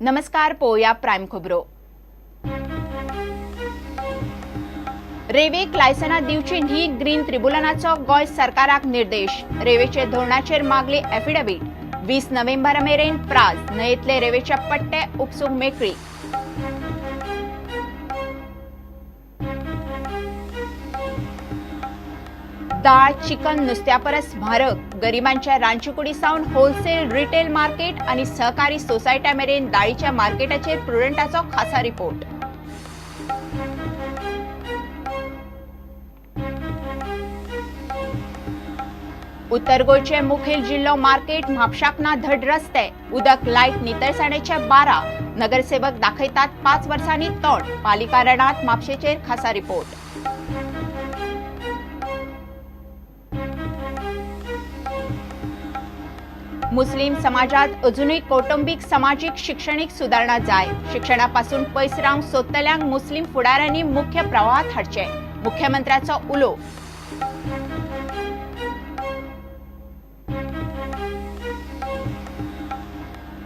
नमस्कार, पोया प्राइम खबरो। रेवेक लायसना दिवची न्ही ग्रीन ट्रिब्युनलाचो गोय सरकाराक निर्देश। रेवेचे धोरणाचेर मागली एफिडेविट। 20 नोव्हेंबर मेरेन प्राज न्हयेतले रेवेचे पट्टे उपसूंक मेकळी। दाळ चिकन नुस्त्या परस म्हारग। गरिबांच्या रांदचीकुडी सावन होलसेल रिटेल मार्केट आणि सहकारी सोसायट्या मेरेन दाळीच्या मार्केटाचेर प्रुडंटाचो खासा रिपोर्ट। उत्तर गोयचे मुखेल जिल्लो मार्केट म्हापशाक ना धड रस्ते। उदक लायट नितळसाणेचे 12। नगरसेवक दाखयतात 5 वर्सांनी तोंड। पालिका रणात म्हापशेचेर खासा रिपोर्ट। मुस्लिम समाजात अजूनही कौटुंबिक सामाजिक शिक्षणिक सुधारणा जाय। शिक्षणापासून पयस रावंक सोदतल्यांक मुस्लिम फुडाऱ्यांनी मुख्य प्रवाहात हाडचे। मुख्यमंत्र्याचो उलो।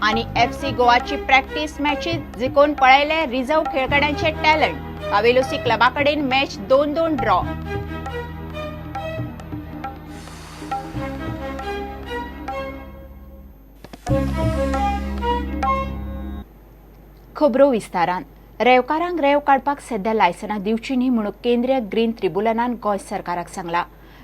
आणि FC गोवाची प्रॅक्टिस मॅचीत जिखून पळयले रिझर्व खेळगड्यांचे टॅलंट। कावेलोसी क्लबाकडेन मॅच 2-2 ड्रॉ। खबरो विस्तारान। रेवकारांक रेव काडपाक सध्या लायसनां दिवची न्ही म्हणून केंद्रीय ग्रीन ट्रिब्युनलान गोंय सरकाराक सांगला।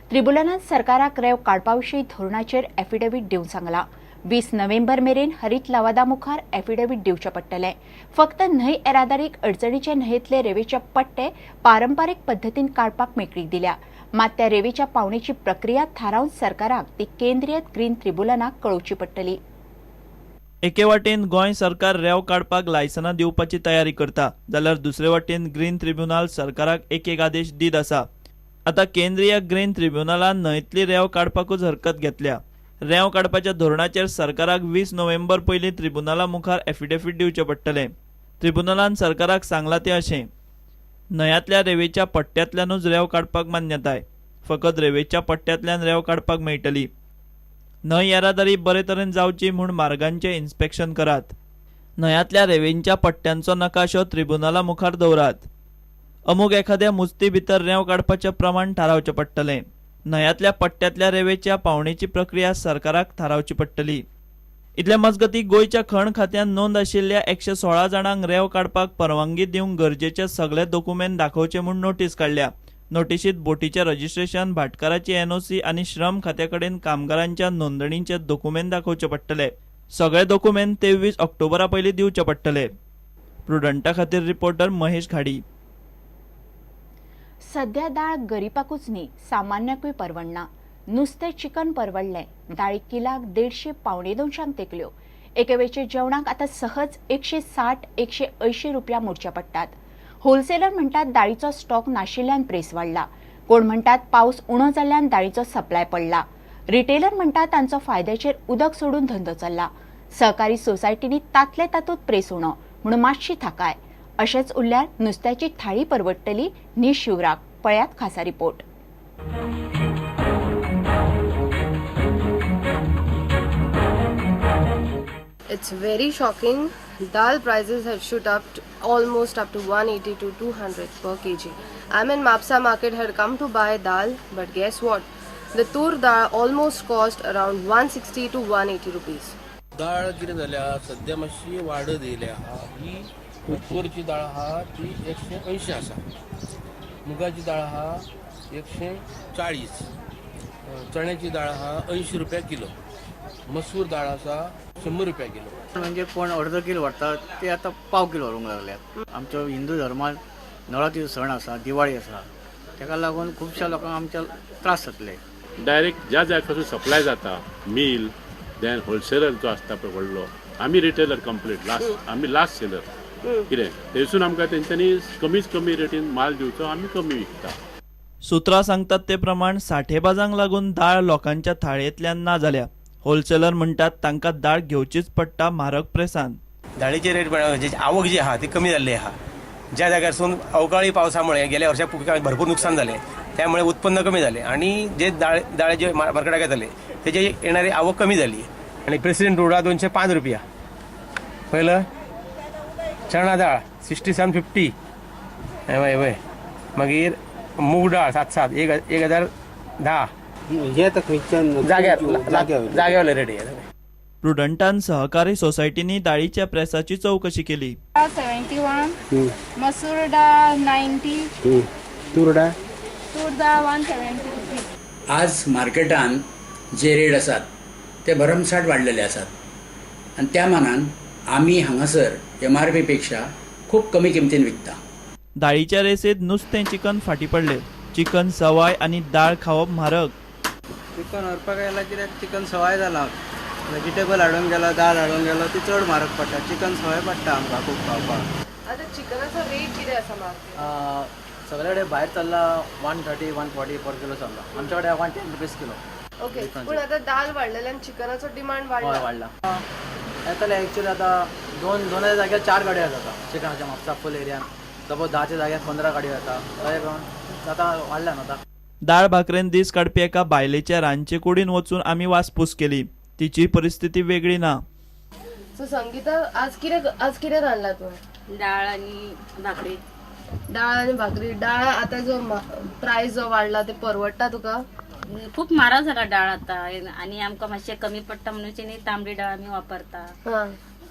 ट्रिब्युनलान सरकाराक रेव काडपाविशीं धोरणाचेर एफिडेविट दिवंक सांगला। 20 नोव्हेंबर मेरेन हरीत लवादा मुखार एफिडेविट दिवचे पडटले। फक्त न्हय येरादारीक अडचणीचे न्हयेतले रेवेचे पट्टे पारंपारीक पद्दतीन काडपाक मेकळीक दिल्या। मात त्या रेवेच्या पावणेची प्रक्रिया थारावन सरकाराक ती केंद्रीय ग्रीन ट्रिब्युनलाक कळोवची पडटली। एके वाटेन गोंय सरकार रेव काडपाक लायसनां दिवपाची तयारी करता, जाल्यार दुसरे वाटेन ग्रीन ट्रिब्युनल सरकाराक एक आदेश दीत आसा। आता केंद्रीय ग्रीन ट्रिब्युनलान न्हयतली रेव काडपाकूच हरकत घेतल्या। रेव काडपाच्या धोरणाचेर सरकाराक 20 नोव्हेंबर पयलीं ट्रिब्युनला मुखार एफिडेविट दिवचे पडटले। ट्रिब्युनलान सरकाराक सांगला ते अशें, न्हयांतल्या रेवेच्या पट्ट्यांतल्यानूच रेव काडपाक मान्यताय। फकत रेवेच्या पट्ट्यांतल्यान रेव काडपाक मेळटली। न्हय येरादारी बरे तरेन जावची म्हूण मार्गांचे इन्स्पेक्शन करात। न्हयांतल्या रेवेंच्या पट्ट्यांचो नकाशो ट्रिब्युनला मुखार दवरात। अमूक एखाद्या मुस्ती भितर रेव काडपाचें प्रमाण थारावचें पडटलें। न्हयांतल्या पट्ट्यांतल्या रेवेच्या पावणेची प्रक्रिया सरकाराक थारावची पडटली। इतले मजगतीं गोंयच्या खण खात्यान नोंद आशिल्ल्या 116 जाणांक रेव काडपाक परवानगी दिवंक गरजेचे सगळे डॉक्युमेंट दाखोवचे म्हूण नोटीस काडल्या। नोटीशीत बोटीचे रजिस्ट्रेशन, भाटकाराची NOC आनी श्रम खात्या कडेन कामगारांच्या नोंदणीचे डॉक्युमेंट दाखोवचे पडटले। सगळे डॉक्युमेंट 23 ऑक्टोबरा पयलीं दिवचे पडटले। प्रुडंटा खातीर रिपोर्टर महेश घाडी। सध्या दाळ गरीबाकूच न्ही, सामान्याकूय परवडना। नुस्तें चिकन परवडलें, दाळी किलाक 150 पावणे 200 तेकल्यो। एके वेळचे जेवणाक आतां सहज 160-180 रुपया मोडचे पडटात। होलसेलर म्हणटात दाळीचो स्टॉक नाशिल्ल्यान प्रेस वाडला। कोण म्हणटात पावस उणो जाल्ल्यान दाळीचो सप्लाय पडला। रिटेलर म्हणटात तांचो फायद्याचेर उदक सोडून धंदो चल्ला। सहकारी सोसायटींनी तातले तातूंत प्रेस उणो म्हणून मातशी थाकाय। अशेंच उरल्यार नुस्त्याची थाळी परवडटली न्ही शिवराक। पळयात खासा report. It's very shocking. Dal prices have shoot up almost up to 180 to 200 per kg. I'm in Mapsa market, had come to buy dal, but guess what? The tur dal almost cost around 160 to 180 rupees. डाळ कितें जाल्या सध्या मातशी वाडत येयल्या। ही उपरची डाळ आहा ती 180 आसा। मुगाची डाळ आहा 140। चण्याची डाळ आहा 80 रुपया किलो। मसूर डाळ आसा 100 रुपया किलो। म्हणजे कोण अर्ध किलो व्हरता ते आता पाव किलो व्हरूंक लागल्यात। आमच्या हिंदू धर्मात नवरात्रीचो सण आसा, दिवाळी आसा, ताका लागून खुबश्या लोकांक आमच्या त्रास जातले। डायरेक्ट ज्या जाग्यापासून सप्लाय जाता, मिल देन होलसेलर जो आसता पळय व्हडलो, आमी रिटेलर कंप्लीट आमी लास्ट सेलर कितें थंयसून आमकां तेंच्यांनी कमीच कमी रेटीन माल दिवचो, आमी कमी विकता। सुत्रां सांगतात ते प्रमाण साठेबाजांक लागून दाळ लोकांच्या थाळयेंतल्यान ना जाल्या। होलसेलर म्हणटात तांकां दाळ घेवचीच पडटा म्हारग प्रेसान। डाळीचे रेट आवक जी आहा ती कमी जाल्ली आहा। ज्या जाग्यारसून अवकाळी पावसामुळे गेल्या वर्षा पिकांक भरपूर नुकसान झाले, त्यामुळे उत्पन्न कमी झाले आणि जे दाळे जे मार्केटात येताले त्याची येणारी आवक कमी झाली। आणि प्रेसिडेंट रोडा 205 रुपया पहिलं चणा डाळ 6750 वय मागीर मूग डाळ 7 1010 हे तर खंयच्यान जाग्यार रेडी प्रुडंटान सहकारी सोसायटीनी दाळीच्या प्रेसाची चौकशी केली. 71, मसूर डाळ 90, तूर डाळ तूर डाळ 170. आज मार्केटान जे रेट आसात ते भरमसाट वाडलेले आसात आनी त्या मानान आमी हांगासर MRP पेक्षा खूब कमी किमतीन विकता. दाळीच्या रेसीत नुस्तें चिकन फाटी पडले. चिकन सवाय आनी दाळ खावप म्हारग. चिकन व्हरपाक गेला कित्याक चिकन सवाय जाला. व्हेजिटेबल हाडून गेलो, दाळ हाडून गेलो ती चड म्हारग पडटा. चिकन सवाय पडटा आमकां खूब खावपाक. आता चिकनाचो रेट कितें आसा मार्केट? सगळे कडेन भायर चल्ला 130, 140 पर किलो चल्ला. आमच्या कडेन 110 रुपीज किलो. ओके, पूण आता दाल वाडलेल्यान चिकनाचो डिमांड वाडला. येतले एक्चुअली आता दोन जाग्यार 4 गाडयो जाता चिकनाच्या म्हापसा फुल एरियान. सपोज 10च्या जाग्यार 15 गाडयो जाता. तशें करून आता वाडल्यान आता. दाळ भाकरेन दीस काडपी एका बायलेच्या रांदचे कुडीन वचून आमी वासपूस केली. तिची परिस्थिती वेगळी ना. सो संगीता, आज कितें रांदला तुवें? डाळ आणि भाकरी. डाळ आनी भाकरी. डाळ आता जो प्राइस जो वाडला ते परवडटा तुका? खूप म्हारग जाला डाळ आता आणि आमकां मातशें कमी पडटा म्हणून न्ही तांबडी डाळ आमी वापरता. हां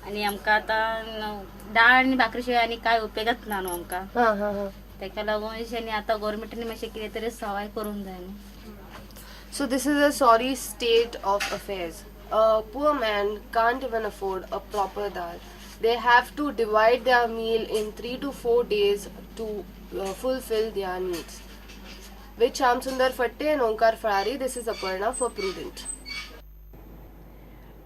आणि आमकां आता डाळ आणि भाकरी शिवाय आनी काय उपेगच ना न्हू आमकां. हां हां हां. तेका लागून अशें न्ही आता गव्हर्मेंटान मातशें कितें तरी सवाय करूंक जाय न्हू. So this is a sorry state of affairs. A poor man can't even afford a proper dal. They have to divide their meal in 3 to 4 days to fulfill their needs. With Shyam Sundar Fatte and Onkar Farari, this is Aparna for Prudent.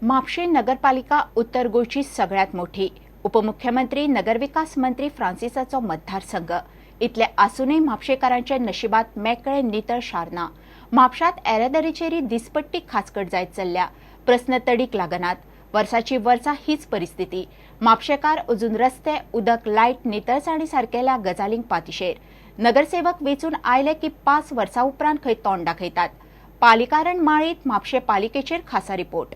म्हापशे नगरपालिका उत्तर गोंयची सगळ्यात मोठी. उपमुख्यमंत्री नगरविकास मंत्री फ्रांसिसाचो मतदारसंघ. इतले आसूनय म्हापशेकारांच्या नशिबात मेकळे नितळ शार ना. म्हापशांत येरादारीचेरी दिसपट्टी खाचकट जायत चल्ल्या. प्रस्न तडीक लागनात. वर्साची वर्सां हीच परिस्थिती. म्हापशेकार अजून रस्ते, उदक, लायट, नितळसाणी सारकेल्या गजालींक पातीशेर. नगरसेवक वेचून आयले की 5 वर्सां उपरांत खंय तोंड दाखयतात. पालिकारण माळीत म्हापशे पालिकेचेर खासा रिपोर्ट.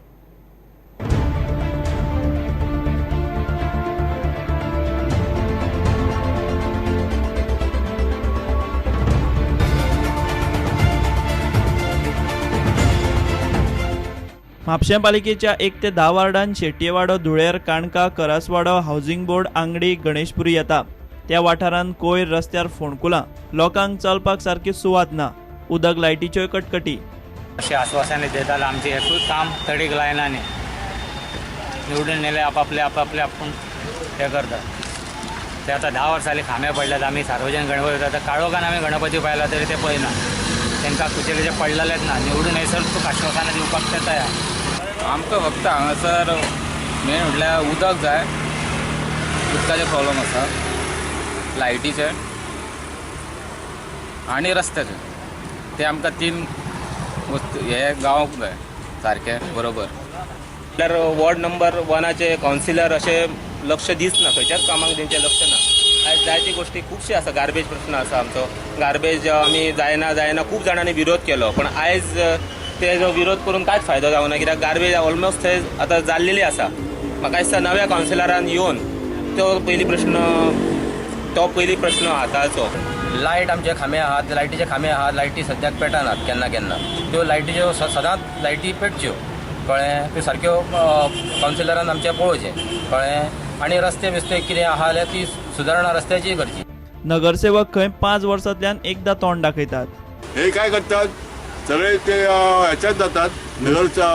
म्हापशे पालिकेच्या 1 ते 10 वार्डांत शेटयेवाडो, धुळेर, काणका, करसवाडो, हावसिंग बोर्ड, आंगडी, गणेशपुरी येता. त्या वाठारांत कोयर, रस्त्यार फोंडकुलां. लोकांक चलपाक सारकी सुवात ना. उदक, लायटीच्योय कटकटी. अशें आश्वासनां दिताले आमचें एकूच काम तडीक लायनानी. निवडून येयले आपापले आपूण हें करतात. ते आतां 10 वर्सांनी खांबे पडल्यात. आमी सार्वजनीक गणपती आतां काळोखान आमी गणपती पळयला तरी ते पळयना. तांकां कुचेलेचे पडलेलेच ना. निवडून येयसर तुका आश्वासनां दिवपाक ते तयार. आमकां फक्त हांगासर मेन म्हटल्यार उदक जाय. उदकाचे प्रॉब्लम आसा, लायटीचे आनी रस्त्याचे. ते आमकां 3 वस्तू हे गांवांक जाय सारके बरोबर. जाल्यार वॉर्ड नंबर 1चे कावन्सिलर अशे लक्ष दिसना. खंयच्याच कामाक तेंचें लक्ष ना. आयज जायती गोश्टी खुबशी आसा. गार्बेज प्रश्न आसा आमचो. गार्बेज आमी जायना खूब जाणांनी विरोध केलो. पण आयज तेजो विरोध करून कांयच फायदो जावना. कित्याक गार्बेज ऑलमोस्ट थंय आतां जाल्लेली आसा. म्हाका दिसता नव्या कावन्सिलरान येवन तो पयली प्रश्न हाताळचो. लायट आमचे खांबे आहात, लायटीचे खांबे आहात. लायटी सद्याक पेटनात केन्ना. त्यो लायटीच्यो सदांच लायटी पेटच्यो. कळ्ळें. त्यो सारक्यो कावन्सिलरान आमचे पळोवचें. कळ्ळें. आनी रस्ते बिस्ते कितें आहा जाल्यार ती सुदारणा रस्त्याची करची. नगरसेवक खंय 5 वर्सांतल्यान एकदा तोंड दाखयतात. हे काय करतात सगळे ते ह्याच्यात जातात नगरच्या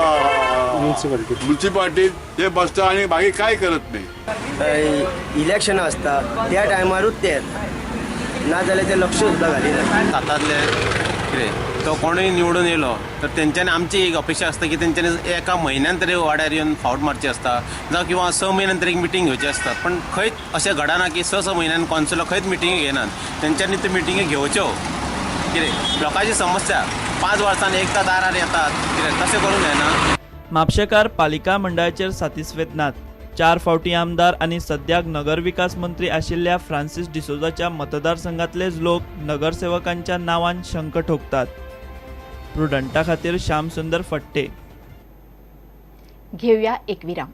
म्युन्सिपाल्टीत ते बसतात आणि बाकी काय करत नाही. इलेक्शन असता त्या टायमारूच ते नाजाल्यार ते लक्ष सुद्दां घालिनात. हातांतले कितें तो कोणूय निवडून येयलो तर तेंच्यांनी आमची एक अपेक्षा आसता की तेंच्यांनी एका म्हयन्यान तरी वाड्यार येवन फावट मारची आसता. जावं किंवा 6 म्हयन्यान तरी एक मिटींग घेवची आसता. पण खंयच अशें घडना की 6 म्हयन्यान कॉन्सिलर खंयच मिटींग घेनात. तेंच्यांनी त्यो मिटींगी घेवच्यो. कितें लोकांची समस्या 5 वर्सांनी एकदा दारार येतात. कितें तशें करूंक जायना. म्हापशेकार पालिका मंडळाचेर सातिस्फेत नात. 4 फावटी आमदार आनी सद्याक नगरविकास मंत्री आशिल्ल्या फ्रांसीस डिसोजाच्या मतदारसंघातलेच लोक नगरसेवकांच्या नांवान शंक ठोकतात. प्रुडंटा खातीर श्याम सुंदर फट्टे. घेऊया एक विराम.